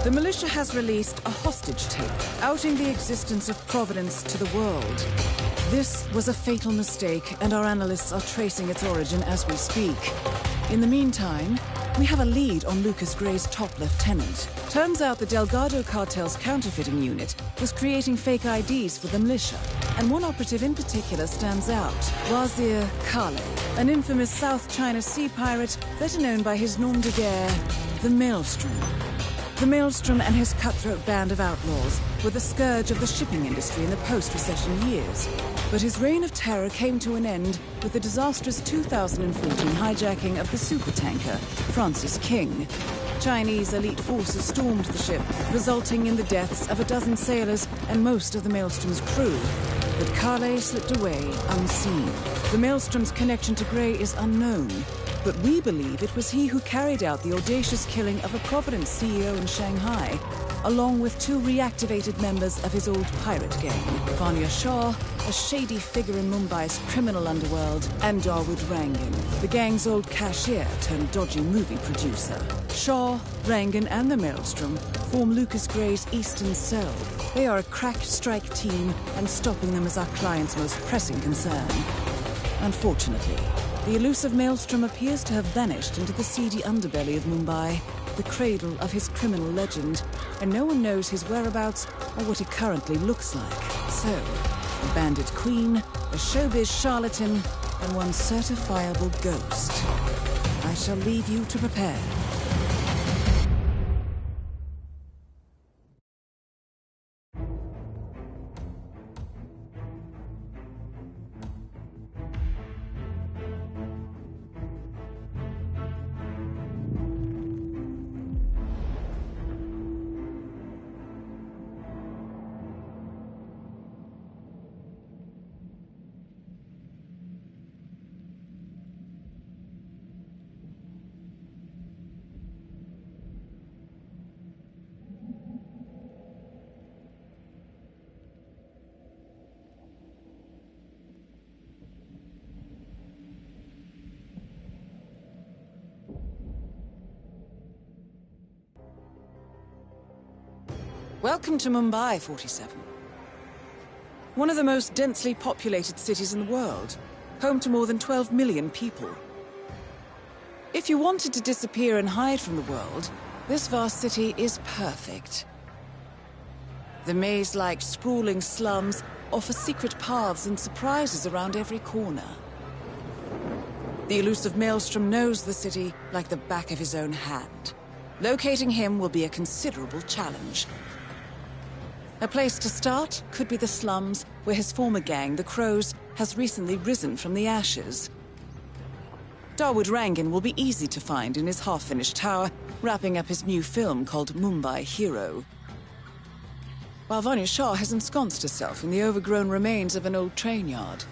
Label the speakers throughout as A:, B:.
A: The militia has released a hostage tape, outing the existence of Providence to the world. This was a fatal mistake, and our analysts are tracing its origin as we speak. In the meantime, we have a lead on Lucas Gray's top lieutenant. Turns out the Delgado cartel's counterfeiting unit was creating fake IDs for the militia, and one operative in particular stands out, Wazir Kale, an infamous South China Sea pirate better known by his nom de guerre, the Maelstrom. The Maelstrom and his cutthroat band of outlaws were the scourge of the shipping industry in the post-recession years. But his reign of terror came to an end with the disastrous 2014 hijacking of the supertanker, Francis King. Chinese elite forces stormed the ship, resulting in the deaths of a dozen sailors and most of the Maelstrom's crew. But Kale slipped away unseen. The Maelstrom's connection to Gray is unknown, but we believe it was he who carried out the audacious killing of a Providence CEO in Shanghai, along with two reactivated members of his old pirate gang, Vanya Shah, a shady figure in Mumbai's criminal underworld, and Dawood Rangan, the gang's old cashier turned dodgy movie producer. Shah, Rangan, and the Maelstrom form Lucas Gray's Eastern Cell. They are a crack strike team, and stopping them is our client's most pressing concern. Unfortunately, the elusive Maelstrom appears to have vanished into the seedy underbelly of Mumbai, the cradle of his criminal legend, and no one knows his whereabouts or what he currently looks like. So, a bandit queen, a showbiz charlatan, and one certifiable ghost. I shall leave you to prepare. Welcome to Mumbai, 47. One of the most densely populated cities in the world, home to more than 12 million people. If you wanted to disappear and hide from the world, this vast city is perfect. The maze-like sprawling slums offer secret paths and surprises around every corner. The elusive Maelstrom knows the city like the back of his own hand. Locating him will be a considerable challenge. A place to start could be the slums, where his former gang, the Crows, has recently risen from the ashes. Dawood Rangan will be easy to find in his half-finished tower, wrapping up his new film called Mumbai Hero. While Vanya Shah has ensconced herself in the overgrown remains of an old train yard.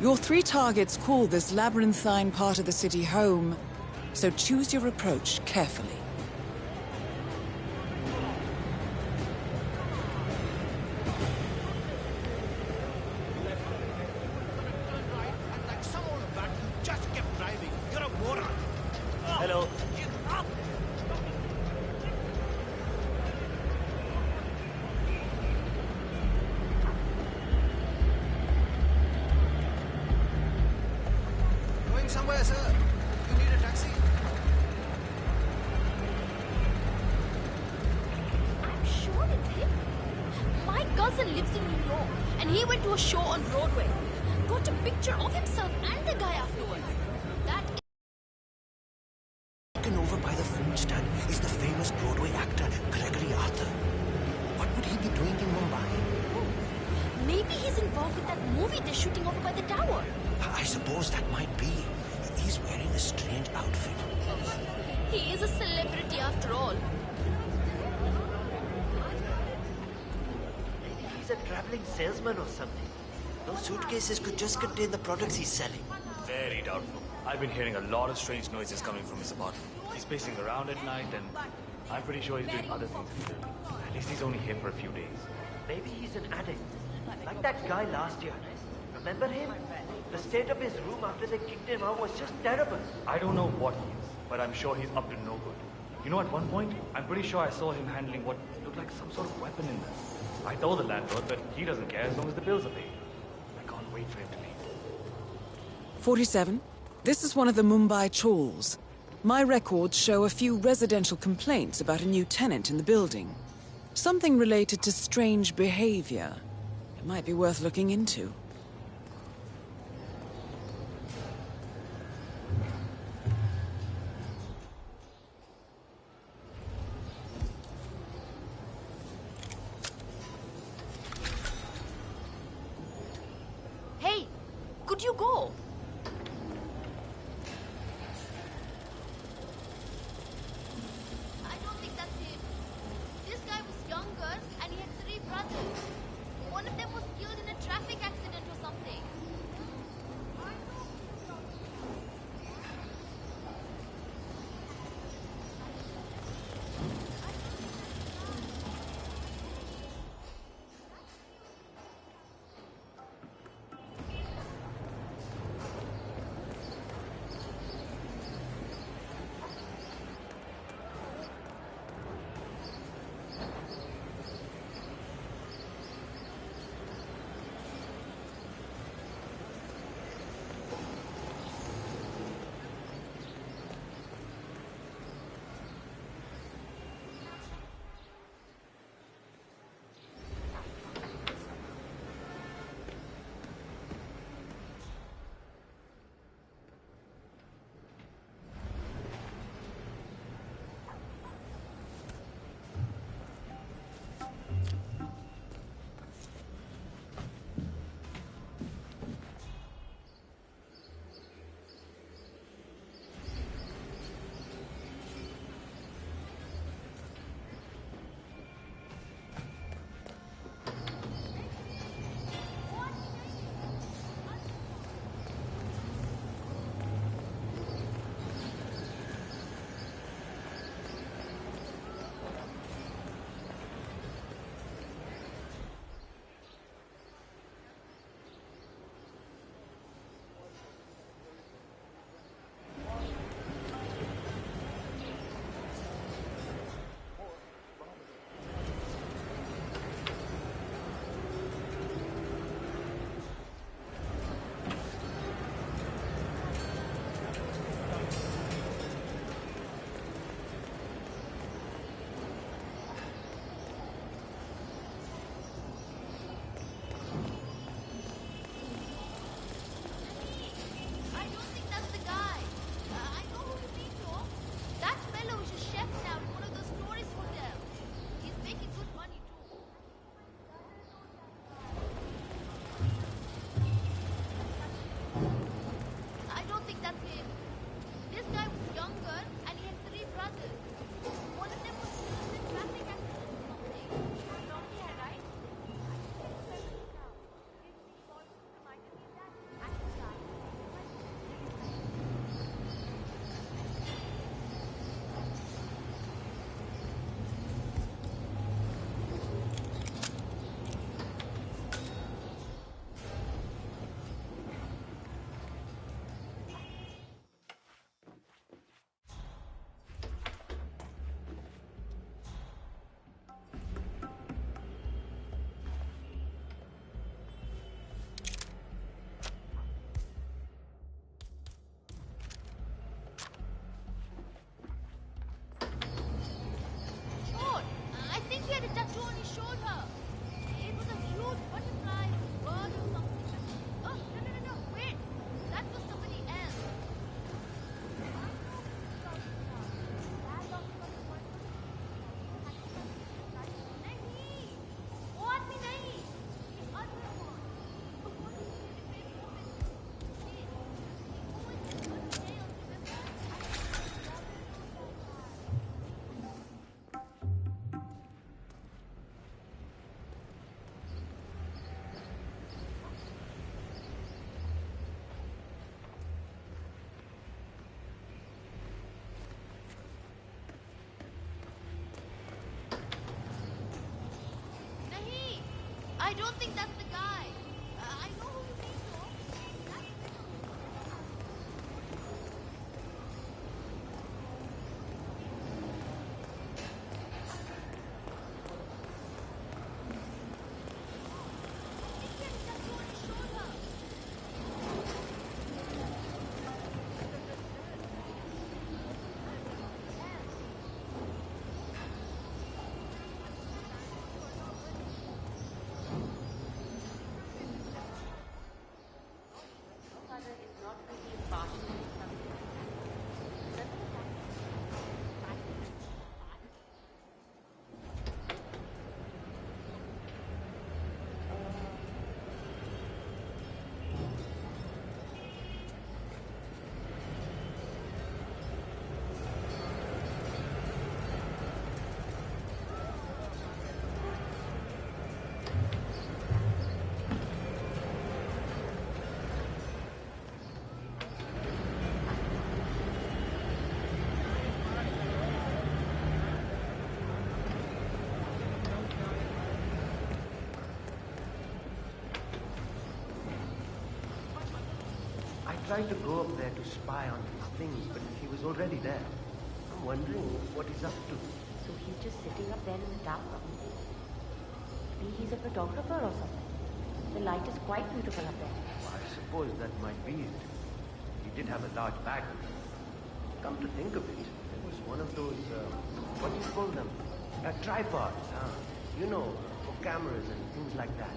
A: Your three targets call this labyrinthine part of the city home, so choose your approach carefully.
B: Hello.
C: Going somewhere, sir. You need a taxi?
D: I'm sure it's him. My cousin lives in New York, and he went to a show on Broadway. Got a picture of himself and the guy afterwards. That
C: Taken over by the food stand is the famous Broadway actor Gregory Arthur. What would he be doing in Mumbai?
D: maybe he's involved with that movie they're shooting over by the tower.
C: I suppose that might be. He's wearing a strange outfit.
D: He is a celebrity after all.
B: Maybe he's a traveling salesman or something. Those suitcases could just contain the products he's selling.
E: Very doubtful. I've been hearing a lot of strange noises coming from his apartment. He's pacing around at night, and I'm pretty sure he's doing other things. At least he's only here for a few days.
B: Maybe he's an addict. Like that guy last year. Remember him? The state of his room after they kicked him out was just terrible.
E: I don't know what he is, but I'm sure he's up to no good. You know, at one point, I'm pretty sure I saw him handling what looked like some sort of weapon in there. I told the landlord, but he doesn't care as long as the bills are paid. I can't wait for him to leave.
A: 47. This is one of the Mumbai chawls. My records show a few residential complaints about a new tenant in the building. Something related to strange behavior. It might be worth looking into.
D: Hey, could you go? I don't think that's him. This guy was younger and he had 3 brothers. One of them was killed in a traffic accident or something. I don't think that's the guy. I know who you mean, though. That's
B: tried to go up there to spy on his things, but he was already there. I'm wondering what he's up to.
F: So he's just sitting up there in the dark. Maybe he's a photographer or something. The light is quite beautiful up there.
B: I suppose that might be it. He did have a large bag with him. Come to think of it, it was one of those, what do you call them? Tripods, huh? You know, for cameras and things like that.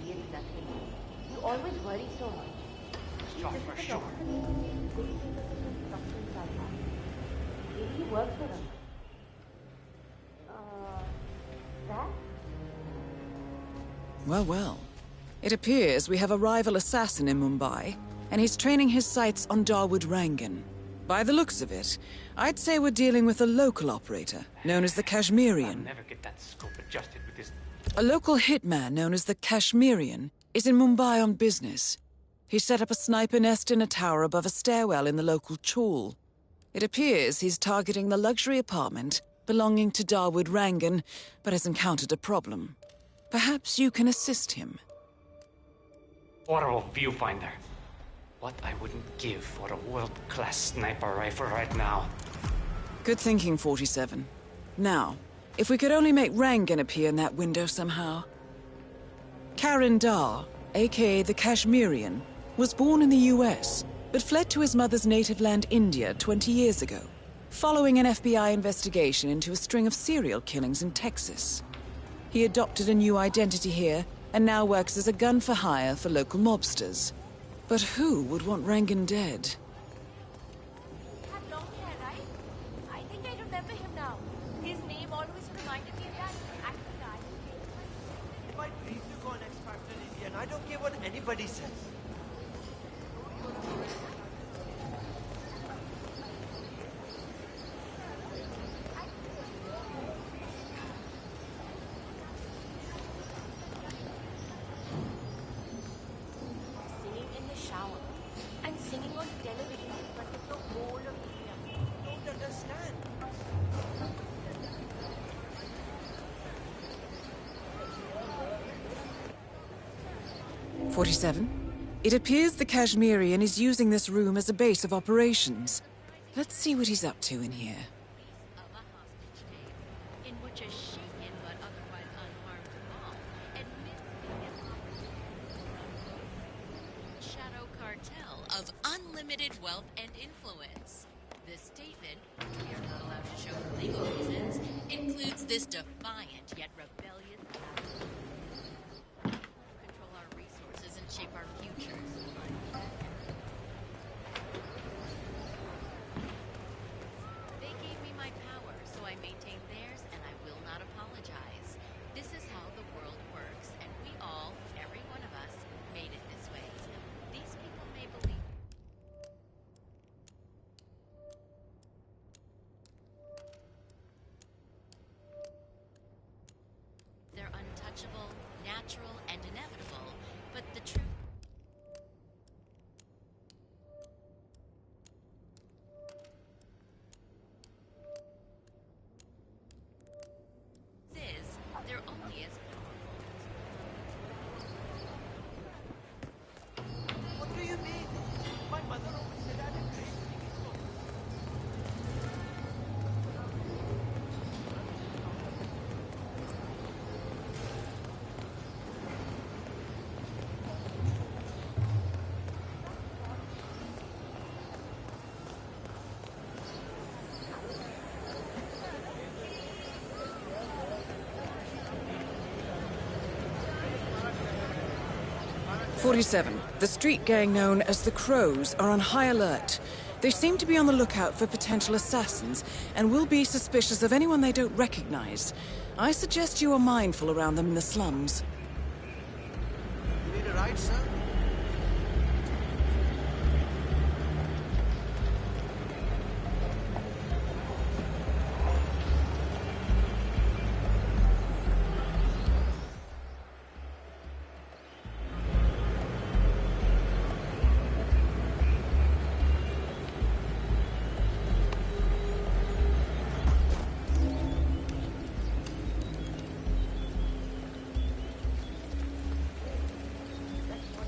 F: Yes, that's him. You always worry so much.
B: Stop for sure.
F: Maybe he works for them. That?
A: Well, well. It appears we have a rival assassin in Mumbai, and he's training his sights on Dawood Rangan. By the looks of it, I'd say we're dealing with a local operator, known as the Kashmirian.
G: Never get that scope adjusted with this.
A: A local hitman known as the Kashmirian is in Mumbai on business. He set up a sniper nest in a tower above a stairwell in the local chawl. It appears he's targeting the luxury apartment belonging to Dawood Rangan, but has encountered a problem. Perhaps you can assist him.
G: Aural viewfinder. What I wouldn't give for a world-class sniper rifle right now.
A: Good thinking, 47. Now, if we could only make Rangan appear in that window somehow. Karan Dar, aka the Kashmirian, was born in the US, but fled to his mother's native land, India, 20 years ago, following an FBI investigation into a string of serial killings in Texas. He adopted a new identity here, and now works as a gun for hire for local mobsters. But who would want Rangan dead?
D: Had long hair, right? I think I remember him now. His name always reminded me of that actor guy.
B: If I dream to go on X Factor in India, and I don't care what anybody says.
D: Singing in the shower and singing on television in front of the whole of India.
B: Don't understand.
A: "47. It appears the Kashmirian is using this room as a base of operations. Let's see what he's up to in here."
H: Of a hostage tape, in which a shaken but otherwise unharmed mob admits the shadow cartel of unlimited wealth and influence. This statement, we are not allowed to show for legal reasons, includes this defiant yet rebellious attitude. Control our resources and shape our futures. They gave me my power, so I maintain theirs, and I will not apologize. This is how the world works, and we all, every one of us, made it this way. These people may believe. They're untouchable, natural, and inevitable, but the truth is they're only as
B: What do you mean? My mother always said I did great.
A: 47. The street gang known as the Crows are on high alert. They seem to be on the lookout for potential assassins and will be suspicious of anyone they don't recognize. I suggest you are mindful around them in the slums.
C: You need a ride, sir?
F: That's what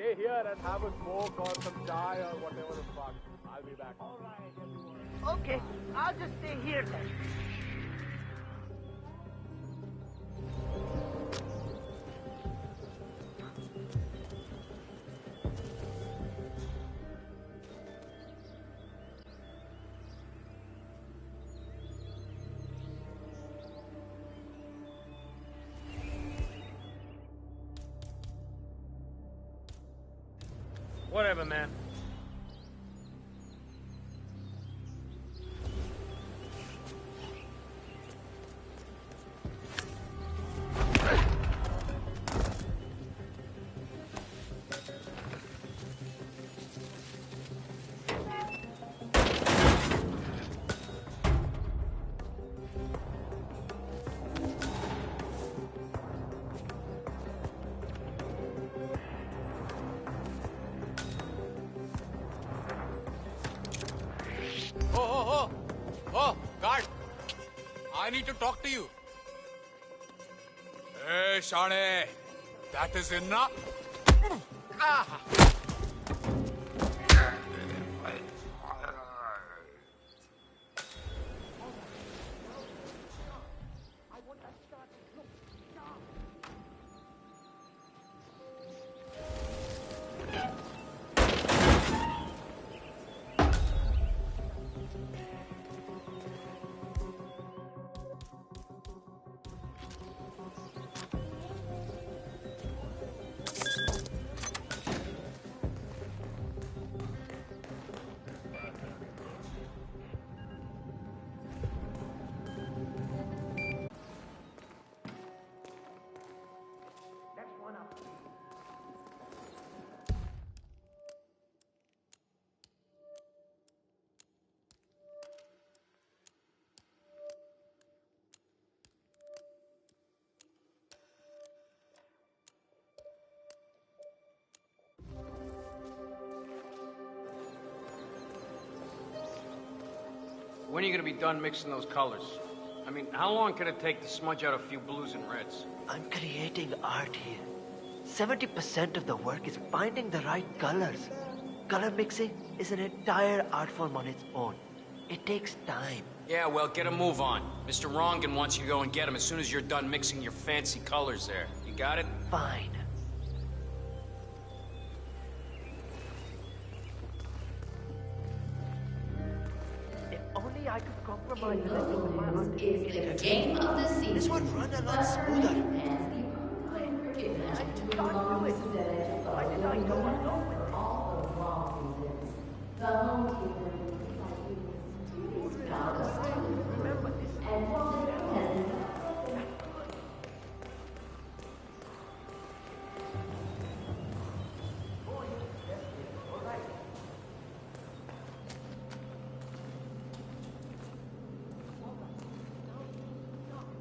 I: stay here and have a smoke or some chai or whatever the fuck. I'll be back. All right, everyone.
B: Okay, I'll just stay here then.
E: Whatever, man.
J: Oh, guard! I need to talk to you. Hey, Shane, that is enough. Ah.
K: When are you gonna be done mixing those colors? I mean, how long can it take to smudge out a few blues and reds?
B: I'm creating art here. 70% of the work is finding the right colors. Color mixing is an entire art form on its own. It takes time.
K: Yeah, well, get a move on. Mr. Rongan wants you to go and get him as soon as you're done mixing your fancy colors there. You got it?
B: Fine. If only I could compromise a little with my art.
H: Is the game of the season.
B: This would run a lot smoother. Why did I go along with
F: The home team
B: Remember this?
F: and has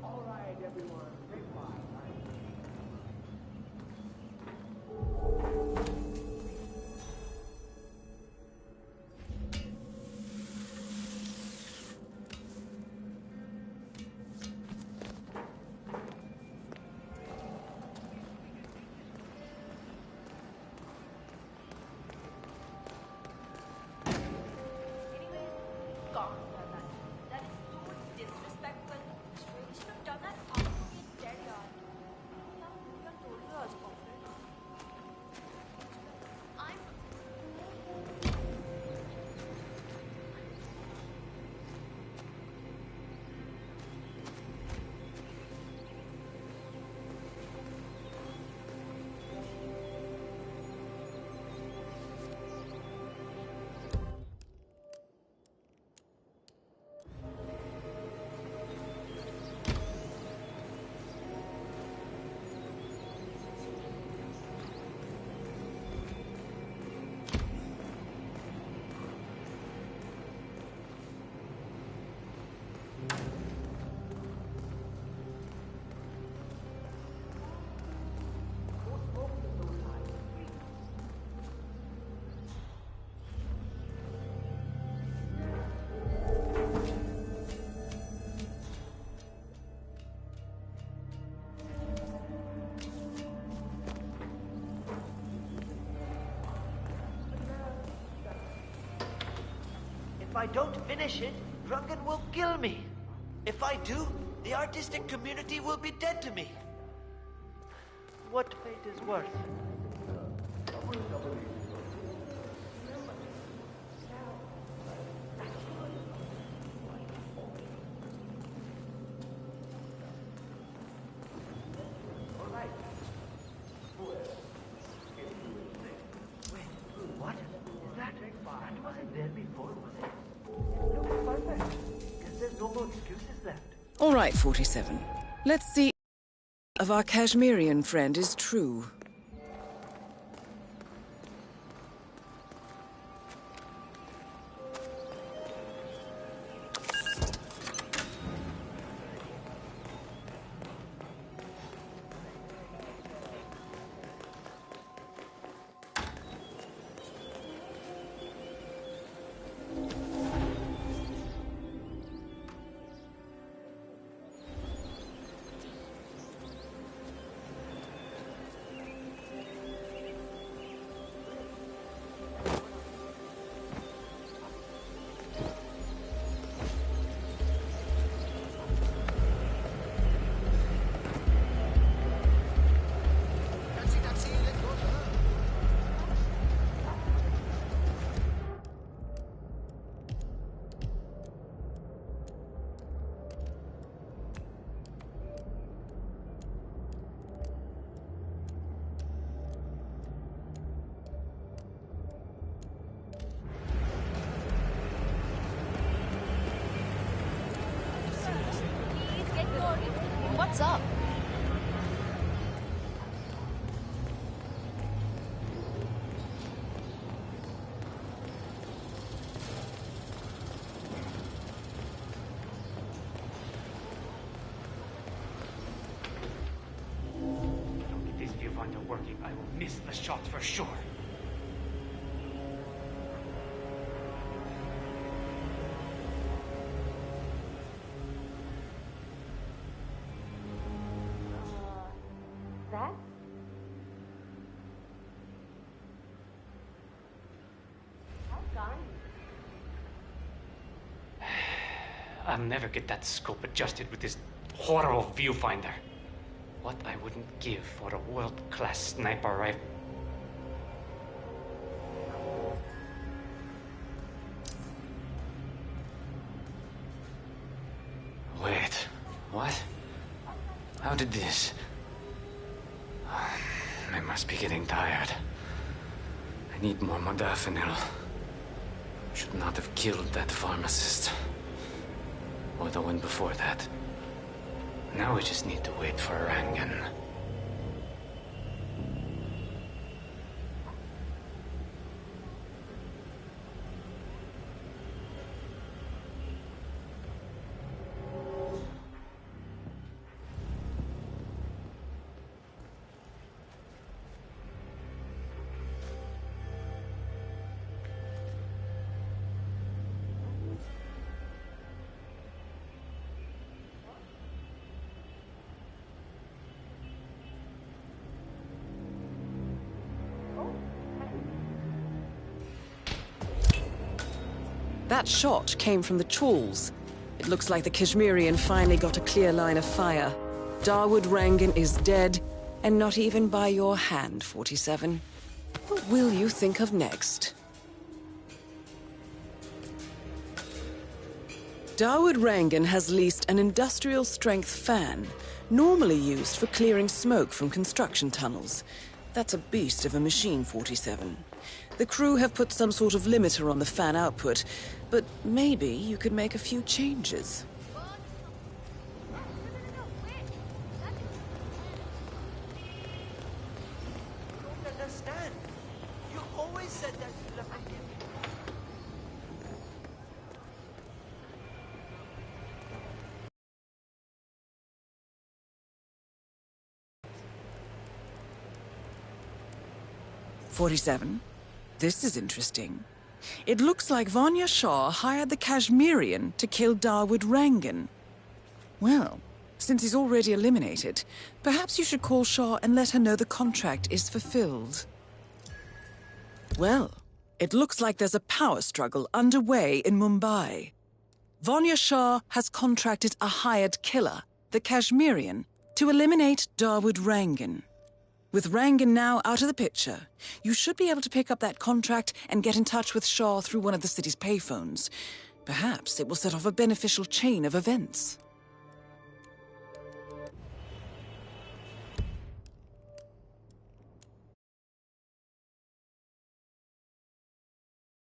I: All right, everyone. Take 5.
B: I don't finish it, Rangan will kill me. If I do, the artistic community will be dead to me. What fate is worse?
A: All right, 47. Let's see if our Kashmirian friend is true.
D: What's up?
G: Don't get this viewfinder working. I will miss the shot for sure.
F: That? How kind.
G: I'll never get that scope adjusted with this horrible viewfinder. What I wouldn't give for a world-class sniper rifle. Wait, what? How did this? I must be getting tired. I need more modafinil. Should not have killed that pharmacist. Or the one before that. Now we just need to wait for Rangan.
A: That shot came from the chawls. It looks like the Kashmirian finally got a clear line of fire. Dawood Rangan is dead, and not even by your hand, 47. What will you think of next? Dawood Rangan has leased an industrial-strength fan, normally used for clearing smoke from construction tunnels. That's a beast of a machine, 47. The crew have put some sort of limiter on the fan output, but maybe you could make a few changes.
B: I don't understand. You always said that you left me.
A: 47. This is interesting. It looks like Vanya Shah hired the Kashmirian to kill Dawood Rangan. Well, since he's already eliminated, perhaps you should call Shah and let her know the contract is fulfilled. Well, It looks like there's a power struggle underway in Mumbai. Vanya Shah has contracted a hired killer, the Kashmirian, to eliminate Dawood Rangan. With Rangan now out of the picture, you should be able to pick up that contract and get in touch with Shah through one of the city's payphones. Perhaps it will set off a beneficial chain of events.